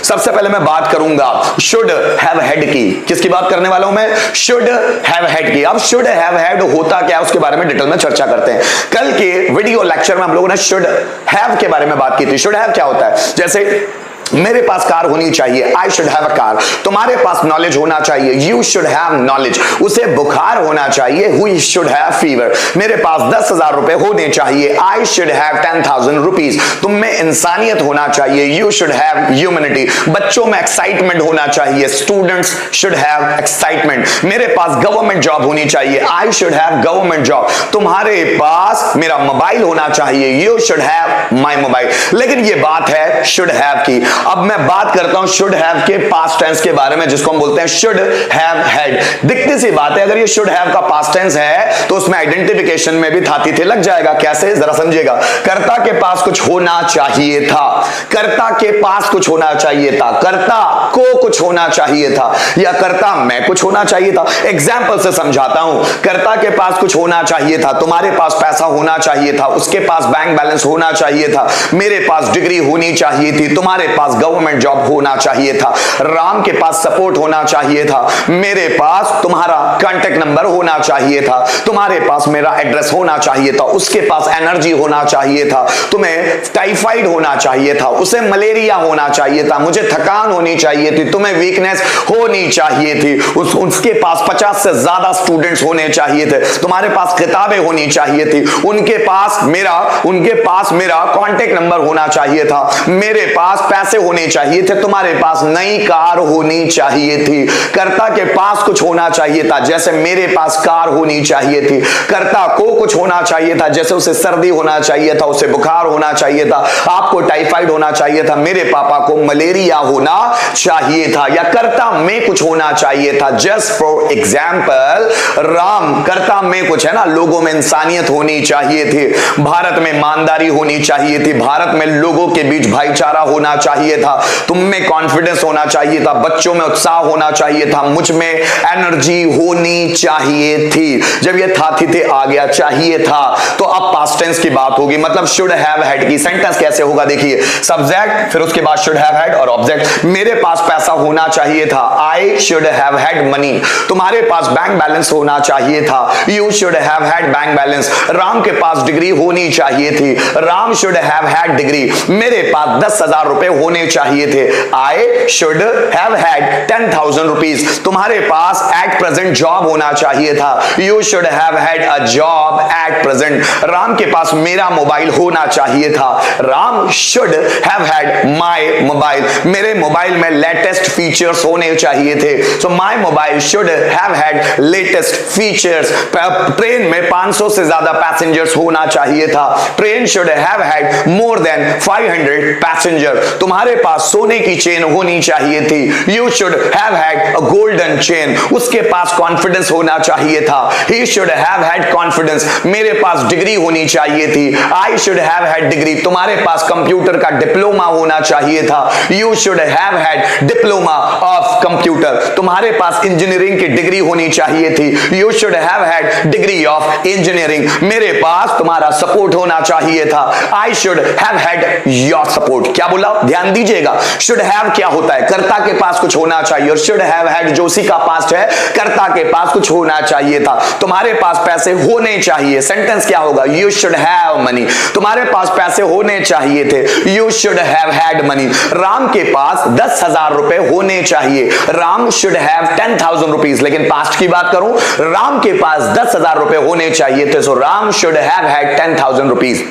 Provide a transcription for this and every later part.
सबसे पहले मैं बात करूंगा शुड हैव हैड की। किसकी बात करने वाला हूं मैं? शुड हैव हैड की। अब शुड हैव हैड होता क्या, उसके बारे में डिटेल में चर्चा करते हैं। कल के वीडियो लेक्चर में हम लोगों ने शुड हैव के बारे में बात की थी। शुड हैव क्या होता है? जैसे मेरे पास कार होनी चाहिए, I should have a car. तुम्हारे पास नॉलेज होना चाहिए, यू शुड हैव नॉलेज। उसे बुखार होना चाहिए, ही शुड हैव फीवर। मेरे पास 10,000 रुपए होने चाहिए, आई शुड हैव 10,000 रुपीज। तुम में इंसानियत होना चाहिए, यू शुड हैव ह्यूमैनिटी। बच्चों में एक्साइटमेंट होना चाहिए, स्टूडेंट्स शुड हैव एक्साइटमेंट। मेरे पास गवर्नमेंट जॉब होनी चाहिए, I should have government job. तुम्हारे पास मेरा मोबाइल होना चाहिए, you should have my mobile. लेकिन ये बात है शुड हैव की। अब मैं बात करता हूं शुड हैव के पास्ट टेंस के बारे में, जिसको हम बोलते हैं शुड हैव हैड। दिखती सी बात है, अगर ये शुड हैव का पास्ट टेंस है तो उसमें आइडेंटिफिकेशन में भी था थे लग जाएगा। कैसे, जरा समझिएगा। कर्ता के पास कुछ होना चाहिए था, कर्ता के पास कुछ होना चाहिए था, कर्ता को कुछ होना चाहिए था, या कर्ता में कुछ होना चाहिए था। एग्जाम्पल से समझाता हूं। कर्ता के पास कुछ होना चाहिए था, तुम्हारे पास पैसा होना चाहिए था, उसके पास बैंक बैलेंस होना चाहिए था, मेरे पास डिग्री होनी चाहिए थी, तुम्हारे पास गवर्नमेंट जॉब होना चाहिए था, राम के पास सपोर्ट होना चाहिए था, मेरे पास तुम्हारा कांटेक्ट नंबर होना चाहिए था, तुम्हारे पास मेरा एड्रेस होना चाहिए था, उसके पास एनर्जी होना चाहिए था, तुम्हें टाइफाइड होना चाहिए था, उसे मलेरिया होना चाहिए था, मुझे थकान होनी चाहिए थी, तुम्हें वीकनेस होनी चाहिए थी, उसके पास 50 से ज्यादा स्टूडेंट्स होने चाहिए थे, तुम्हारे पास किताबें होनी चाहिए थी, उनके पास मेरा कांटेक्ट नंबर होना चाहिए था, मेरे पास पैसे होने चाहिए थे, तुम्हारे पास नई कार होनी चाहिए थी। कर्ता के पास कुछ होना चाहिए था, जैसे मेरे पास कार होनी चाहिए थी। कर्ता को कुछ होना चाहिए था, जैसे उसे सर्दी होना चाहिए था, उसे बुखार होना चाहिए था, आपको टाइफाइड होना चाहिए था, मेरे पापा को मलेरिया होना चाहिए था। या कर्ता में कुछ होना चाहिए था। जस्ट फॉर एग्जाम्पल, राम कर्ता में कुछ है ना, लोगों में इंसानियत होनी चाहिए थी, भारत में ईमानदारी होनी चाहिए थी, भारत में लोगों के बीच भाईचारा होना चाहिए था, तुम में कॉन्फिडेंस होना चाहिए था, बच्चों में उत्साह होना चाहिए था, मुझ में एनर्जी होनी चाहिए थी। जब ये था थे आ गया चाहिए था, तो अब पास्ट टेंस की बात होगी, मतलब शुड हैव हैड की। सेंटेंस कैसे होगा देखिए, सब्जेक्ट, फिर उसके बाद शुड हैव हैड और ऑब्जेक्ट। मेरे पास पैसा होना चाहिए था, I should have had money. तुम्हारे पास बैंक बैलेंस होना चाहिए था, you should have had bank balance. Ram के पास डिग्री होनी चाहिए थी, Ram should have had degree. मेरे पास 10,000 रुपए होने चाहिए थे, आई शुड हैव हैड 10,000 रुपीज। तुम्हारे पास एट प्रेजेंट जॉब होना चाहिए था, you should have had a job at present. Ram के पास मेरा मोबाइल होना चाहिए था, Ram should have had my mobile. मेरे मोबाइल में लेटेस्ट फीचर्स होने चाहिए थे, so my mobile should have had latest features. Train में 500 से ज्यादा पैसेंजर्स होना चाहिए था, train should have had more than 500 passenger. तुम्हारे पास सोने की चेन होनी चाहिए थी, you should have had a golden chain. उसके पास कॉन्फिडेंस होना चाहिए था, he should have had confidence. मेरे पास डिग्री होनी चाहिए थी, I should have had degree. तुम्हारे पास कंप्यूटर का डिप्लोमा होना चाहिए था, you should have had diploma of computer. तुम्हारे पास इंजीनियरिंग की डिग्री होनी चाहिए थी, you should have had degree of engineering. मेरे पास तुम्हारा सपोर्ट होना चाहिए था, I should have had your support. क्या बोला, ध्यान दीजिएगा। शुड हैव क्या होता है, कर्ता के पास कुछ होना चाहिए, और शुड हैव हैड जो उसी का पास्ट है, कर्ता के पास कुछ होना चाहिए था। तुम्हारे पास पैसे होने चाहिए, सेंटेंस क्या होगा, यू शुड हैव मनी। तुम्हारे पास पैसे होने चाहिए थे, you should have had money. Ram के पास 10,000 रुपए होने चाहिए, राम शुड हैव 10,000 रुपीज। लेकिन पास्ट की बात करूं, राम के पास 10,000 रुपए होने चाहिए थे, so Ram should have had 10,000 rupees.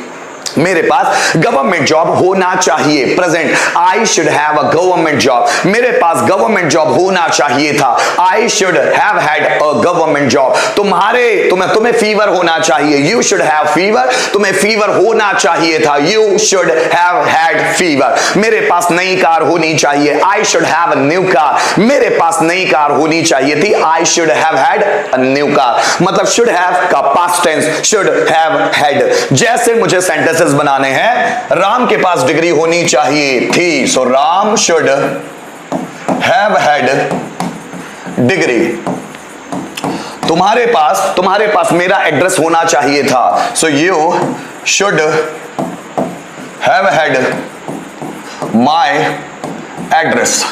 मेरे पास गवर्नमेंट जॉब होना चाहिए, present, I should have a government job. मेरे पास गवर्नमेंट जॉब होना चाहिए था, I should have had a government job. तुम्हें फीवर होना चाहिए, यू शुड हैव फीवर। तुम्हें फीवर होना चाहिए था, you should have had fever. मेरे पास नई कार होनी चाहिए, I should have a new car. मेरे पास नई कार होनी चाहिए थी, I should have had a new car. मतलब शुड हैव का past tense should have had. जैसे मुझे सेंटेंसेस बनाने हैं, राम के पास डिग्री होनी चाहिए थी, so Ram should have had degree. तुम्हारे पास मेरा एड्रेस होना चाहिए था, so you should have had my address.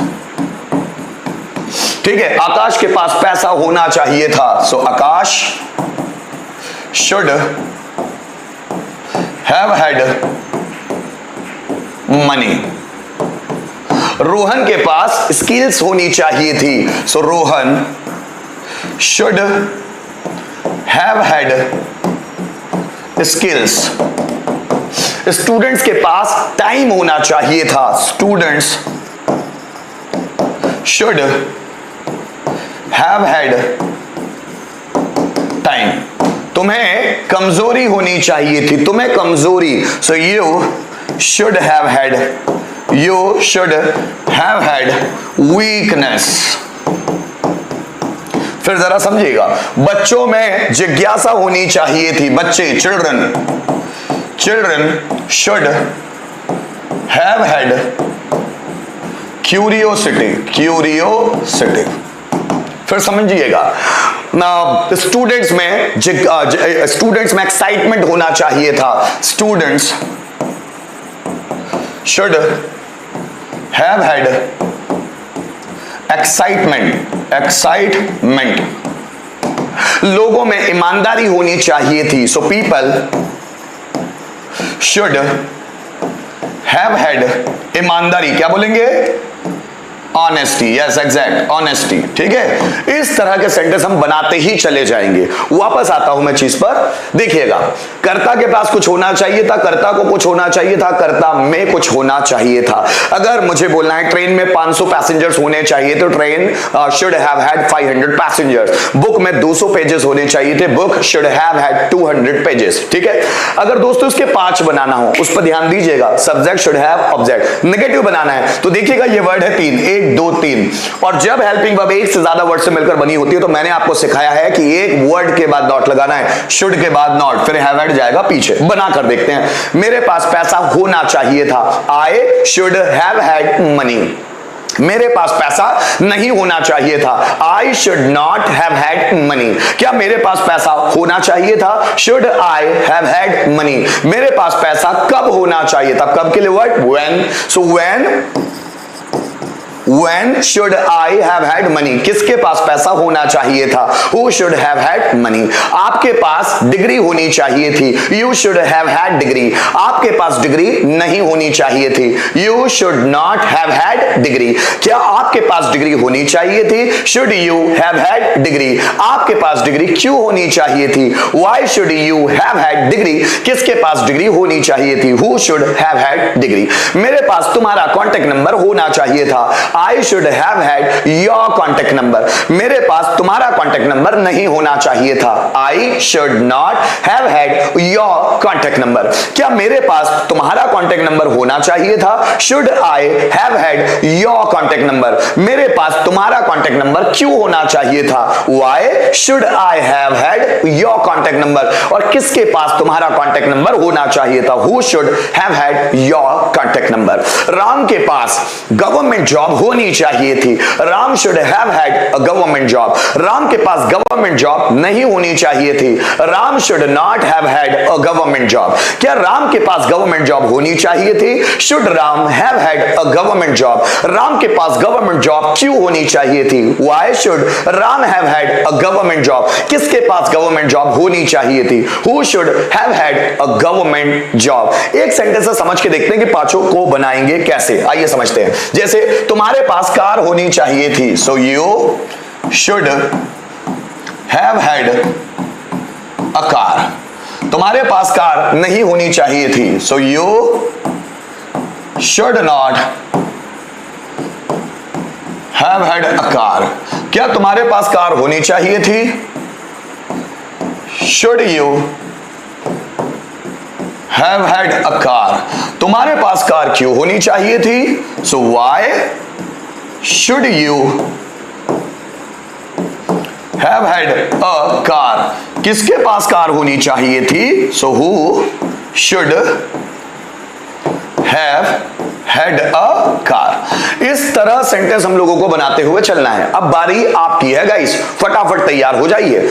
ठीक है, आकाश के पास पैसा होना चाहिए था, so Akash should have had money. Rohan के पास स्किल्स होनी चाहिए थी, so Rohan should have had skills. Students के पास टाइम होना चाहिए था, students should have had time. तुम्हें कमजोरी होनी चाहिए थी, तुम्हें कमजोरी, सो you should have had, you should have had weakness. फिर जरा समझिएगा, बच्चों में जिज्ञासा होनी चाहिए थी, बच्चे children should have had curiosity. फिर समझिएगा, स्टूडेंट्स में एक्साइटमेंट होना चाहिए था, students should have had excitement. लोगों में ईमानदारी होनी चाहिए थी, so people should have had ईमानदारी। क्या बोलेंगे? ऑनेस्टी। Yes exact, honesty. ठीक है, इस तरह के सेंटेंस हम बनाते ही चले जाएंगे। वापस आता हूं मैं चीज पर, देखिएगा, कर्ता के पास कुछ होना चाहिए था, कर्ता को कुछ होना चाहिए था, कर्ता में कुछ होना चाहिए था। अगर मुझे बोलना है ट्रेन में 500 पैसेंजर्स होने चाहिए, तो train should have had 500 passengers. Book में 200 पेजेस होने चाहिए थे, book should have had 200 pages. ठीक है, अगर दोस्तों इसके 5 बनाना हो, उस पर ध्यान दीजिएगा, subject should have, object. Negative बनाना है तो देखिएगा ये वर्ड है 3, 1 2 3, और जब हेल्पिंग वर्ब एक से ज्यादा वर्ड से मिलकर बनी होती है तो मैंने आपको सिखाया है कि एक वर्ड के बाद नॉट लगाना है, शुड के बाद नॉट, फिर हैव हैड जाएगा पीछे। बना कर देखते हैं, मेरे पास पैसा होना चाहिए था, I should have had money. मेरे पास पैसा नहीं होना चाहिए था, I should not have had money. क्या मेरे पास पैसा होना चाहिए था? Should I have had money. मेरे पास पैसा कब होना चाहिए था? कब के लिए word when, so when should I have had money? किसके पास पैसा होना चाहिए था? Who should have had money? आपके पास डिग्री होनी चाहिए थी, you should have had degree। आपके पास डिग्री नहीं होनी चाहिए थी, you should not have had degree। क्या आपके पास डिग्री होनी चाहिए थी? should you have had degree। आपके पास डिग्री क्यों होनी चाहिए थी? why should you have had degree। किसके पास डिग्री होनी चाहिए थी? who should have had degree। मेरे पास तुम्हारा कॉन्टेक्ट नंबर होना चाहिए था, I should have had your contact number। मेरे पास तुम्हारा कॉन्टेक्ट नंबर नहीं होना चाहिए था, I should not have had your contact number। क्या मेरे पास तुम्हारा कॉन्टेक्ट नंबर होना चाहिए था? should I have had your contact number। मेरे पास तुम्हारा कॉन्टेक्ट नंबर क्यों होना चाहिए था? why should I have had your contact number। और किसके पास तुम्हारा कॉन्टेक्ट नंबर होना चाहिए था? who should have had your contact number। Ram के पास गवर्नमेंट जॉब होनी चाहिए थी, Ram should have had a government job. Ram के पास गवर्नमेंट जॉब नहीं होनी चाहिए थी, Ram should not have had a government job. क्या राम के पास गवर्नमेंट जॉब होनी चाहिए थी? Should Ram have had a government job. Ram के पास गवर्नमेंट जॉब क्यों होनी चाहिए थी? Why should Ram have had a government job. किसके पास गवर्नमेंट जॉब होनी चाहिए थी? Who should have had a government job. एक सेंटेंस से समझ के देखते हैं कि पांचों को बनाएंगे कैसे। आइए समझते हैं। जैसे तुम्हारे पास कार होनी चाहिए थी, सो you should have had a car. तुम्हारे पास कार नहीं होनी चाहिए थी, सो you should not have had a car. क्या तुम्हारे पास कार होनी चाहिए थी? Should you have had a car. तुम्हारे पास कार क्यों होनी चाहिए थी? So why should you have had a car. किसके पास कार होनी चाहिए थी? So who should have had a car. इस तरह सेंटेंस हम लोगों को बनाते हुए चलना है। अब बारी आपकी है गाइस, फटाफट तैयार हो जाइए।